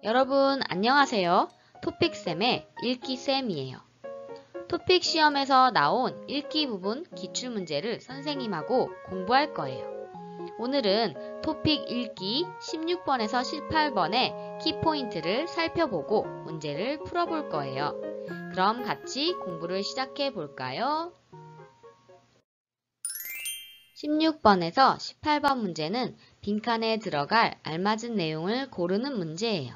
여러분 안녕하세요. 토픽쌤의 읽기쌤이에요. 토픽 시험에서 나온 읽기 부분 기출문제를 선생님하고 공부할 거예요. 오늘은 토픽 읽기 16번에서 18번의 키포인트를 살펴보고 문제를 풀어볼 거예요. 그럼 같이 공부를 시작해 볼까요? 16번에서 18번 문제는 빈칸에 들어갈 알맞은 내용을 고르는 문제예요.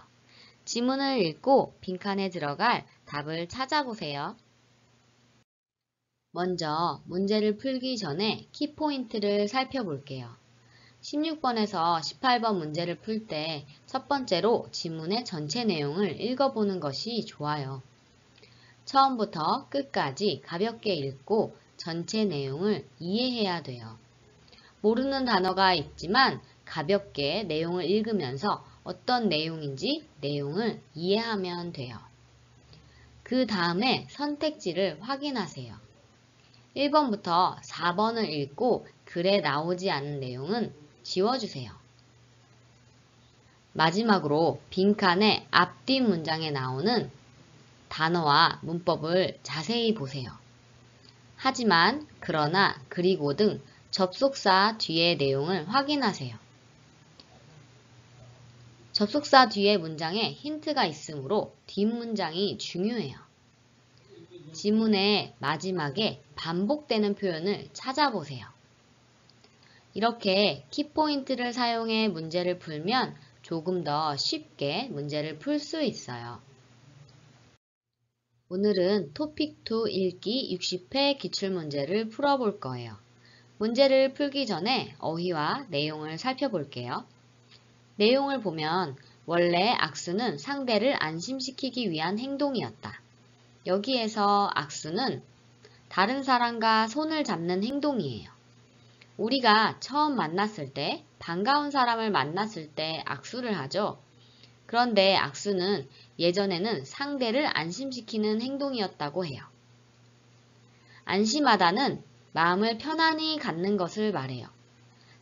지문을 읽고 빈칸에 들어갈 답을 찾아보세요. 먼저 문제를 풀기 전에 키포인트를 살펴볼게요. 16번에서 18번 문제를 풀 때 첫 번째로 지문의 전체 내용을 읽어보는 것이 좋아요. 처음부터 끝까지 가볍게 읽고 전체 내용을 이해해야 돼요. 모르는 단어가 있지만 가볍게 내용을 읽으면서 어떤 내용인지 내용을 이해하면 돼요. 그 다음에 선택지를 확인하세요. 1번부터 4번을 읽고 글에 나오지 않은 내용은 지워주세요. 마지막으로 빈칸의 앞뒤 문장에 나오는 단어와 문법을 자세히 보세요. 하지만, 그러나, 그리고 등 접속사 뒤의 내용을 확인하세요. 접속사 뒤의 문장에 힌트가 있으므로 뒷문장이 중요해요. 지문의 마지막에 반복되는 표현을 찾아보세요. 이렇게 키포인트를 사용해 문제를 풀면 조금 더 쉽게 문제를 풀 수 있어요. 오늘은 토픽2 읽기 60회 기출문제를 풀어볼 거예요. 문제를 풀기 전에 어휘와 내용을 살펴볼게요. 내용을 보면 원래 악수는 상대를 안심시키기 위한 행동이었다. 여기에서 악수는 다른 사람과 손을 잡는 행동이에요. 우리가 처음 만났을 때, 반가운 사람을 만났을 때 악수를 하죠. 그런데 악수는 예전에는 상대를 안심시키는 행동이었다고 해요. 안심하다는 마음을 편안히 갖는 것을 말해요.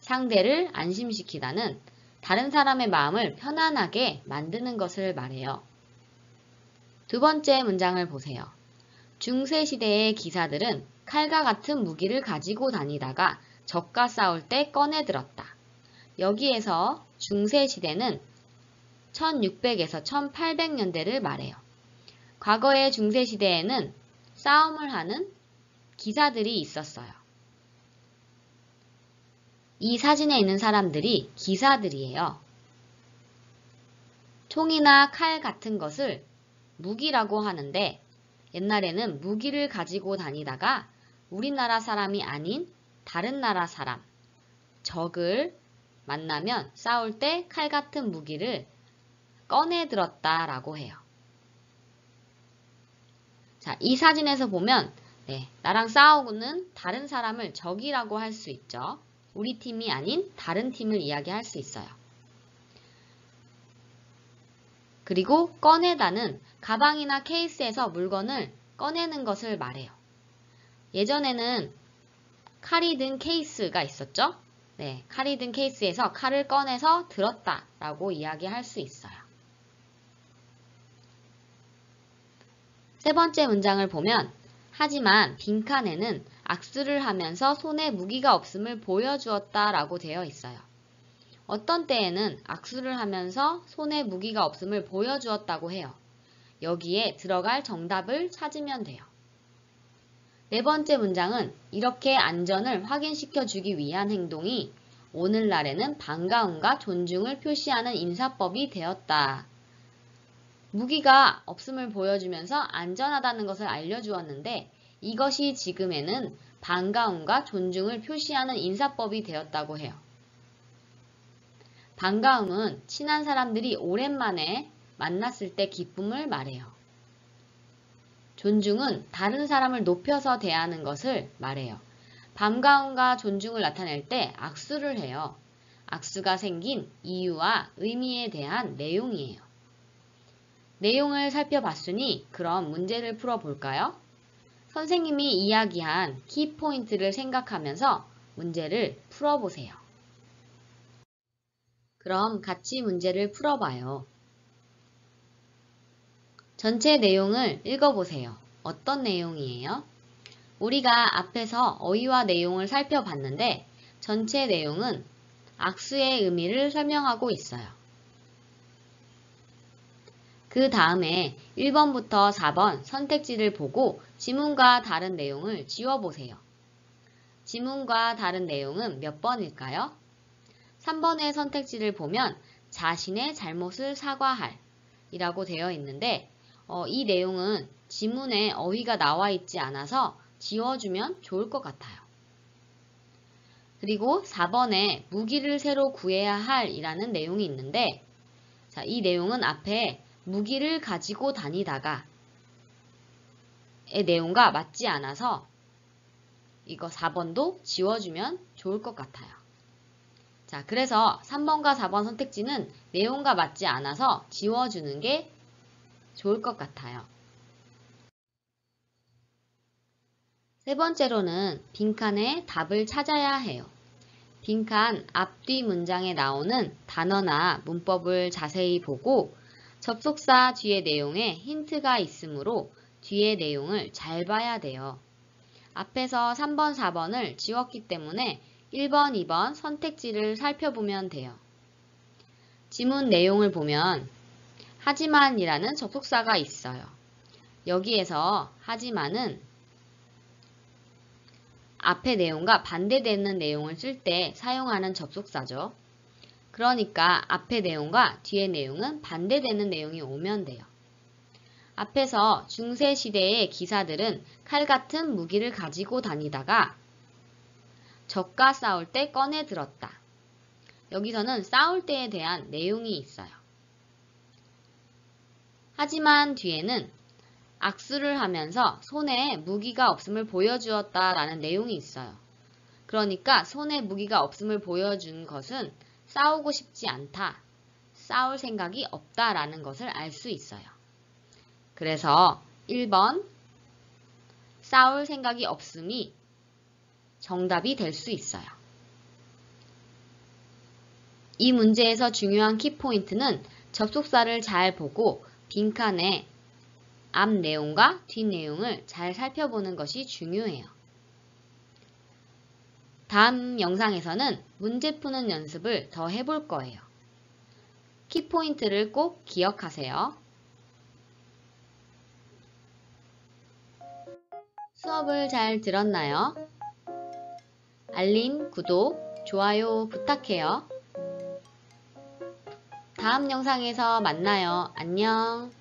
상대를 안심시키다는 다른 사람의 마음을 편안하게 만드는 것을 말해요. 두 번째 문장을 보세요. 중세시대의 기사들은 칼과 같은 무기를 가지고 다니다가 적과 싸울 때 꺼내들었다. 여기에서 중세시대는 1600에서 1800년대를 말해요. 과거의 중세시대에는 싸움을 하는 기사들이 있었어요. 이 사진에 있는 사람들이 기사들이에요. 총이나 칼 같은 것을 무기라고 하는데 옛날에는 무기를 가지고 다니다가 우리나라 사람이 아닌 다른 나라 사람, 적을 만나면 싸울 때 칼 같은 무기를 꺼내들었다라고 해요. 자, 이 사진에서 보면 나랑 싸우고는 다른 사람을 적이라고 할 수 있죠. 우리 팀이 아닌 다른 팀을 이야기할 수 있어요. 그리고 꺼내다는 가방이나 케이스에서 물건을 꺼내는 것을 말해요. 예전에는 칼이 든 케이스가 있었죠? 칼이 든 케이스에서 칼을 꺼내서 들었다 라고 이야기할 수 있어요. 세 번째 문장을 보면 하지만 빈칸에는 악수를 하면서 손에 무기가 없음을 보여주었다 라고 되어 있어요. 어떤 때에는 악수를 하면서 손에 무기가 없음을 보여주었다고 해요. 여기에 들어갈 정답을 찾으면 돼요. 네 번째 문장은 이렇게 안전을 확인시켜주기 위한 행동이 오늘날에는 반가움과 존중을 표시하는 인사법이 되었다. 무기가 없음을 보여주면서 안전하다는 것을 알려주었는데 이것이 지금에는 반가움과 존중을 표시하는 인사법이 되었다고 해요. 반가움은 친한 사람들이 오랜만에 만났을 때 기쁨을 말해요. 존중은 다른 사람을 높여서 대하는 것을 말해요. 반가움과 존중을 나타낼 때 악수를 해요. 악수가 생긴 이유와 의미에 대한 내용이에요. 내용을 살펴봤으니 그럼 문제를 풀어볼까요? 선생님이 이야기한 키포인트를 생각하면서 문제를 풀어보세요. 그럼 같이 문제를 풀어봐요. 전체 내용을 읽어보세요. 어떤 내용이에요? 우리가 앞에서 어휘와 내용을 살펴봤는데 전체 내용은 악수의 의미를 설명하고 있어요. 그 다음에 1번부터 4번 선택지를 보고 지문과 다른 내용을 지워보세요. 지문과 다른 내용은 몇 번일까요? 3번의 선택지를 보면 자신의 잘못을 사과할 이라고 되어 있는데 이 내용은 지문에 어휘가 나와 있지 않아서 지워주면 좋을 것 같아요. 그리고 4번에 무기를 새로 구해야 할 이라는 내용이 있는데 자, 이 내용은 앞에 무기를 가지고 다니다가 의 내용과 맞지 않아서 이거 4번도 지워주면 좋을 것 같아요. 자, 그래서 3번과 4번 선택지는 내용과 맞지 않아서 지워주는 게 좋을 것 같아요. 세 번째로는 빈칸에 답을 찾아야 해요. 빈칸 앞뒤 문장에 나오는 단어나 문법을 자세히 보고 접속사 뒤에 내용에 힌트가 있으므로 뒤에 내용을 잘 봐야 돼요. 앞에서 3번, 4번을 지웠기 때문에 1번, 2번 선택지를 살펴보면 돼요. 지문 내용을 보면 하지만이라는 접속사가 있어요. 여기에서 하지만은 앞의 내용과 반대되는 내용을 쓸 때 사용하는 접속사죠. 그러니까 앞의 내용과 뒤의 내용은 반대되는 내용이 오면 돼요. 앞에서 중세시대의 기사들은 칼 같은 무기를 가지고 다니다가 적과 싸울 때 꺼내 들었다. 여기서는 싸울 때에 대한 내용이 있어요. 하지만 뒤에는 악수를 하면서 손에 무기가 없음을 보여주었다라는 내용이 있어요. 그러니까 손에 무기가 없음을 보여준 것은 싸우고 싶지 않다, 싸울 생각이 없다라는 것을 알 수 있어요. 그래서 1번 싸울 생각이 없음이 정답이 될 수 있어요. 이 문제에서 중요한 키포인트는 접속사를 잘 보고 빈칸에 앞 내용과 뒷 내용을 잘 살펴보는 것이 중요해요. 다음 영상에서는 문제 푸는 연습을 더 해볼 거예요. 키포인트를 꼭 기억하세요. 수업을 잘 들었나요? 알림, 구독, 좋아요 부탁해요. 다음 영상에서 만나요. 안녕.